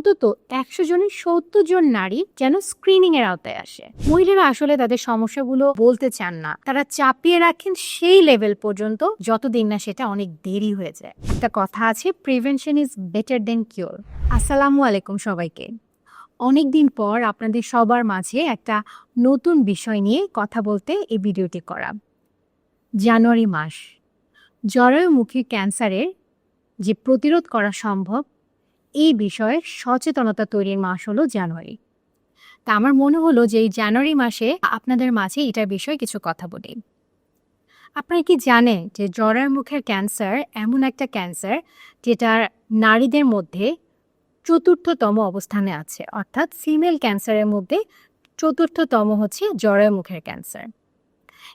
অন্তত 100 জনের 70 জন নারী যেন স্ক্রিনিং এর আওতায় আসে। মহিলারা আসলে তাদের সমস্যাগুলো বলতে চান না, তারা চাপিয়ে রাখেন সেই লেভেল পর্যন্ত যতদিন না সেটা অনেক দেরি হয়ে যায়। একটা কথা আছে, prevention is better then cure. আসসালামু আলাইকুম সবাইকে। অনেকদিন পর আপনাদের সবার মাঝে একটা নতুন বিষয় নিয়ে কথা বলতে এই ভিডিওটি করা। জানুয়ারি মাস, জরায়ুমুখী ক্যান্সারের যে প্রতিরোধ করা সম্ভব এই বিষয়ে সচেতনতা তৈরির মাস হলো জানুয়ারি। তা আমার মনে হলো যে এই জানুয়ারি মাসে আপনাদের মাঝে এটার বিষয়ে কিছু কথা বলি। আপনারা কি জানেন যে জরায়ুমুখের ক্যান্সার এমন একটা ক্যান্সার যেটা নারীদের মধ্যে চতুর্থতম অবস্থানে আছে, অর্থাৎ ফিমেল ক্যান্সারের মধ্যে চতুর্থতম হচ্ছে জরায়ুমুখের ক্যান্সার।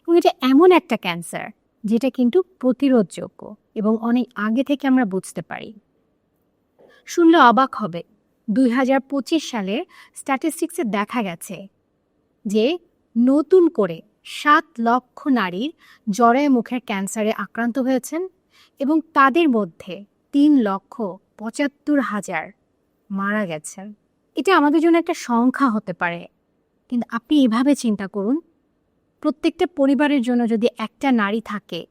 এবং এটা এমন একটা ক্যান্সার যেটা কিন্তু প্রতিরোধযোগ্য এবং অনেক আগে থেকে আমরা বুঝতে পারি। শুনলে অবাক হবে, 2025 সালের স্ট্যাটিস্টিক্সে দেখা গেছে যে নতুন করে 7 লক্ষ নারীর জরায়ুমুখের ক্যান্সারে আক্রান্ত হয়েছেন এবং তাদের মধ্যে 3,75,000 মারা গেছেন। এটা আমাদের জন্য একটা সংখ্যা হতে পারে, কিন্তু আপনি এভাবে চিন্তা করুন, প্রত্যেকটা পরিবারের জন্য যদি একটা নারী থাকে,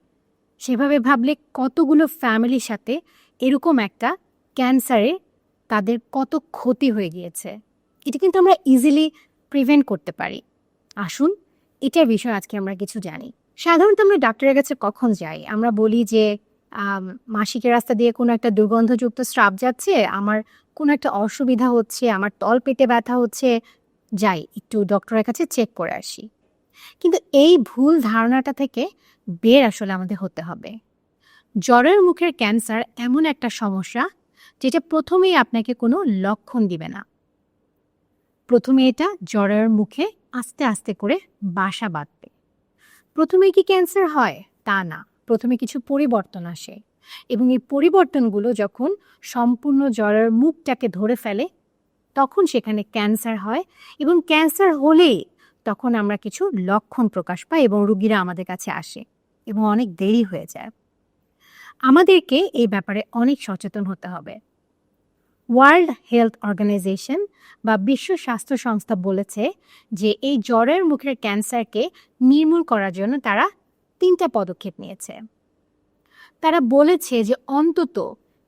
সেভাবে ভাবলে কতগুলো ফ্যামিলির সাথে এরকম একটা ক্যান্সারে তাদের কত ক্ষতি হয়ে গিয়েছে। এটা কিন্তু আমরা ইজিলি প্রিভেন্ট করতে পারি। আসুন এটার বিষয়ে আজকে আমরা কিছু জানি। সাধারণত আমরা ডাক্তারের কাছে কখন যাই? আমরা বলি যে মাসিকের রাস্তা দিয়ে কোনো একটা দুর্গন্ধযুক্ত স্রাব যাচ্ছে, আমার কোনো একটা অসুবিধা হচ্ছে, আমার তল পেটে ব্যথা হচ্ছে, যাই একটু ডক্টরের কাছে চেক করে আসি। কিন্তু এই ভুল ধারণাটা থেকে বের আসলে আমাদের হতে হবে। জরায়ুমুখের ক্যান্সার এমন একটা সমস্যা যেটা প্রথমেই আপনাকে কোনো লক্ষণ দিবে না। প্রথমে এটা জরায়ুর মুখে আস্তে আস্তে করে বাসা বাঁধবে। প্রথমে কি ক্যান্সার হয় তা না, প্রথমে কিছু পরিবর্তন আসে এবং এই পরিবর্তনগুলো যখন সম্পূর্ণ জরায়ুর মুখটাকে ধরে ফেলে তখন সেখানে ক্যান্সার হয় এবং ক্যান্সার হলেই তখন আমরা কিছু লক্ষণ প্রকাশ পাই এবং রোগীরা আমাদের কাছে আসে এবং অনেক দেরি হয়ে যায়। আমাদেরকে এই ব্যাপারে অনেক সচেতন হতে হবে। ওয়ার্ল্ড হেলথ অর্গানাইজেশন বা বিশ্ব স্বাস্থ্য সংস্থা বলেছে যে এই জরায়ুমুখের ক্যান্সারকে নির্মূল করার জন্য তারা 3টা পদক্ষেপ নিয়েছে। তারা বলেছে যে অন্তত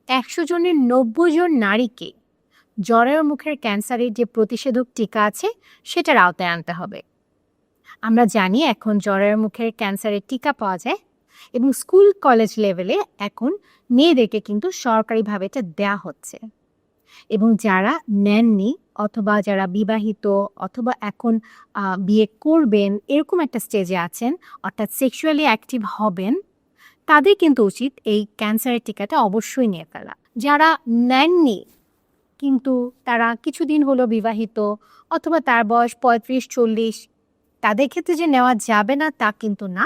100 জনের 90 জন নারীকে জরায়ুমুখের ক্যান্সারের যে প্রতিষেধক টিকা আছে সেটার আওতায় আনতে হবে। আমরা জানি এখন জরায়ুমুখের ক্যান্সারের টিকা পাওয়া যায় এবং স্কুল কলেজ লেভেলে এখন মেয়েদেরকে কিন্তু সরকারিভাবে এটা দেয়া হচ্ছে। এবং যারা নেননি অথবা যারা বিবাহিত অথবা এখন বিয়ে করবেন এরকম একটা স্টেজে আছেন, অর্থাৎ সেক্সুয়ালি অ্যাক্টিভ হবেন, তাদের কিন্তু উচিত এই ক্যান্সারের টিকাটা অবশ্যই নিয়ে ফেলা। যারা নেননি কিন্তু তারা কিছুদিন হলো বিবাহিত অথবা তার বয়স 35-40, তাদের ক্ষেত্রে যে নেওয়া যাবে না তা কিন্তু না,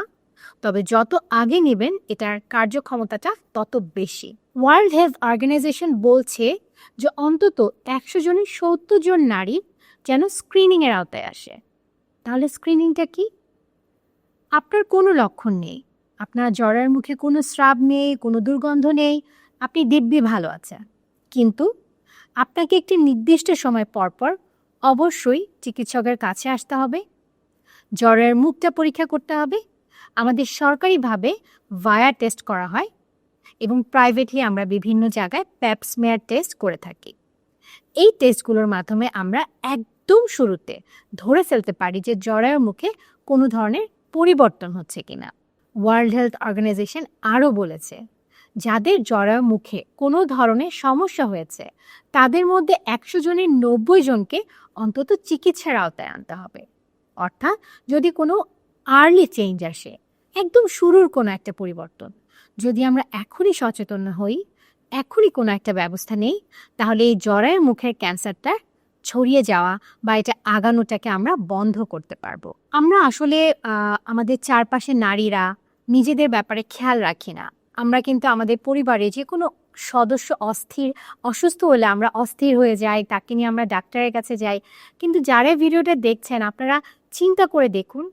তবে যত আগে নেবেন এটার কার্যক্ষমতাটা তত বেশি। ওয়ার্ল্ড হেলথ অর্গানাইজেশন বলছে যে অন্তত 100 জনের 70 জন নারী যেন স্ক্রিনিংয়ের আওতায় আসে। তাহলে স্ক্রিনিংটা কি? আপনার কোনো লক্ষণ নেই, আপনার জরায়ুর মুখে কোনো স্রাব নেই, কোনো দুর্গন্ধ নেই, আপনি দিব্যি ভালো আছেন, কিন্তু আপনাকে একটি নির্দিষ্ট সময় পরপর অবশ্যই চিকিৎসকের কাছে আসতে হবে, জরায়ুর মুখটা পরীক্ষা করতে হবে। আমাদের সরকারিভাবে ভায়া টেস্ট করা হয় এবং প্রাইভেটলি আমরা বিভিন্ন জায়গায় প্যাপ স্মিয়ার টেস্ট করে থাকি। এই টেস্টগুলোর মাধ্যমে আমরা একদম শুরুতে ধরে ফেলতে পারি যে জরায়ুর মুখে কোনো ধরনের পরিবর্তন হচ্ছে কিনা। ওয়ার্ল্ড হেলথ অর্গানাইজেশন আরও বলেছে যাদের জরায়ুর মুখে কোনো ধরনের সমস্যা হয়েছে তাদের মধ্যে 100 জনের 90 জনকে অন্তত চিকিৎসার আওতায় আনতে হবে। অর্থাৎ যদি কোনো আর্লি চেঞ্জ আসে, একদম শুরুর কোনো একটা পরিবর্তন, যদি আমরা এখনই সচেতন হই, এখনই কোনো একটা ব্যবস্থা নেই, তাহলে এই জরায়ুর মুখের ক্যান্সারটা ছড়িয়ে যাওয়া বা এটা আগানোটাকে আমরা বন্ধ করতে পারবো। আমরা আসলে আমাদের চারপাশে নারীরা নিজেদের ব্যাপারে খেয়াল রাখি না। আমরা কিন্তু আমাদের পরিবারে যে কোনো সদস্য অসুস্থ হলে আমরা অস্থির হয়ে যাই, তাকে নিয়ে আমরা ডাক্তারের কাছে যাই। কিন্তু যারা ভিডিওটা দেখছেন আপনারা চিন্তা করে দেখুন,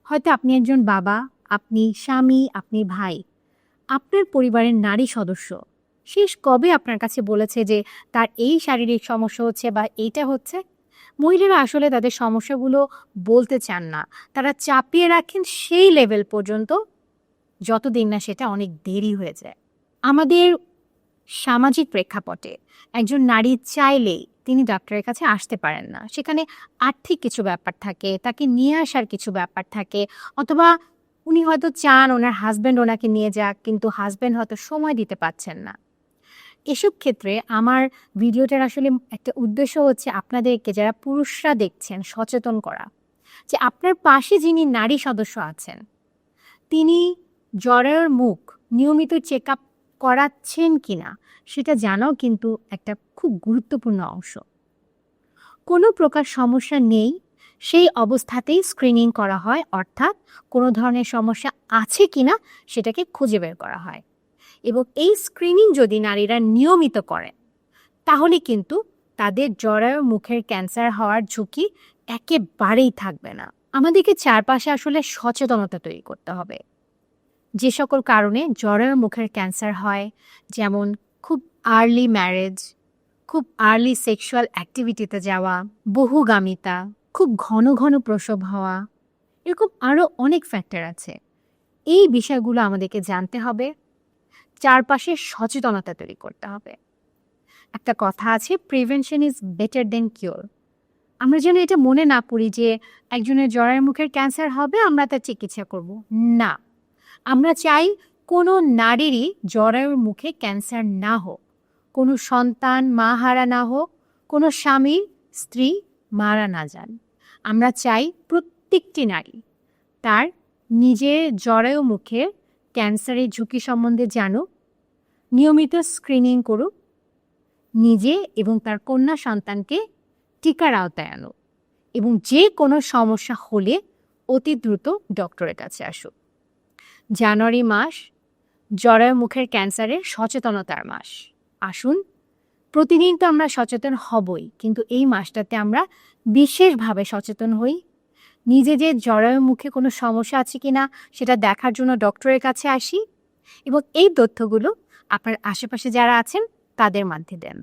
হয়তো আপনি একজন বাবা, আপনি স্বামী, আপনি ভাই, আপনার পরিবারের নারী সদস্য শেষ কবে আপনার কাছে বলেছে যে তার এই শারীরিক সমস্যা হচ্ছে বা এইটা হচ্ছে? মহিলারা আসলে তাদের সমস্যাগুলো বলতে চান না। তারা চাপিয়ে রাখেন সেই লেভেল পর্যন্ত যতদিন না সেটা অনেক দেরি হয়ে যায়। আমাদের সামাজিক প্রেক্ষাপটে একজন নারী চাইলেই তিনি ডক্টরের কাছে আসতে পারেন না। সেখানে আর্থিক কিছু ব্যাপার থাকে, তাকে নিয়ে আসার কিছু ব্যাপার থাকে, অথবা উনি হয়তো চান ওনার হাসব্যান্ড ওনাকে নিয়ে যাক, কিন্তু হাসব্যান্ড হয়তো সময় দিতে পারছেন না। এসব ক্ষেত্রে আমার ভিডিওটার আসলে একটা উদ্দেশ্য হচ্ছে আপনাদেরকে, যারা পুরুষরা দেখছেন, সচেতন করা যে আপনার পাশে যিনি নারী সদস্য আছেন তিনি জরায়ুর মুখ নিয়মিত চেক আপ করাচ্ছেন কিনা সেটা জানাও কিন্তু একটা খুব গুরুত্বপূর্ণ অংশ। কোনো প্রকার সমস্যা নেই সেই অবস্থাতেই স্ক্রিনিং করা হয়, অর্থাৎ কোনো ধরনের সমস্যা আছে কিনা সেটাকে খুঁজে বের করা হয়। এবং এই স্ক্রিনিং যদি নারীরা নিয়মিত করেন তাহলে কিন্তু তাদের জরায়ু মুখের ক্যান্সার হওয়ার ঝুঁকি একেবারেই থাকবে না। আমাদেরকে চারপাশে আসলে সচেতনতা তৈরি করতে হবে। যে সকল কারণে জরায়ু মুখের ক্যান্সার হয়, যেমন খুব আর্লি ম্যারেজ, খুব আর্লি সেক্সুয়াল অ্যাক্টিভিটিতে যাওয়া, বহুগামিতা, খুব ঘন ঘন প্রসব হওয়া, এরকম আরও অনেক ফ্যাক্টর আছে। এই বিষয়গুলো আমাদেরকে জানতে হবে, চারপাশে সচেতনতা তৈরি করতে হবে। একটা কথা আছে, prevention is better then cure. আমরা যেন এটা মনে না করি যে একজনের জরায়ু মুখের ক্যান্সার হবে আমরা তার চিকিৎসা করব। না, আমরা চাই কোনো নারীরই জরায়ুর মুখে ক্যান্সার না হোক, কোনো সন্তান মা হারা না হোক, কোনো স্বামী স্ত্রী মারা না যান। আমরা চাই প্রত্যেকটি নারী তার নিজের জরায়ু মুখের ক্যান্সারের ঝুঁকি সম্বন্ধে জানুক, নিয়মিত স্ক্রিনিং করুক, নিজে এবং তার কন্যা সন্তানকে টিকার আওতায় আনুক, এবং যে কোনো সমস্যা হলে অতি দ্রুত ডক্টরের কাছে আসুক। জানুয়ারি মাস জরায়ু মুখের ক্যান্সারের সচেতনতার মাস। আসুন, প্রতিদিন তো আমরা সচেতন হবই, কিন্তু এই মাসটাতে আমরা বিশেষভাবে সচেতন হই। নিজে যে জরায়ু মুখে কোনো সমস্যা আছে কিনা সেটা দেখার জন্য ডক্টরের কাছে আসি, এবং এই তথ্যগুলো আপনার আশেপাশে যারা আছেন তাদের মধ্যে দেন।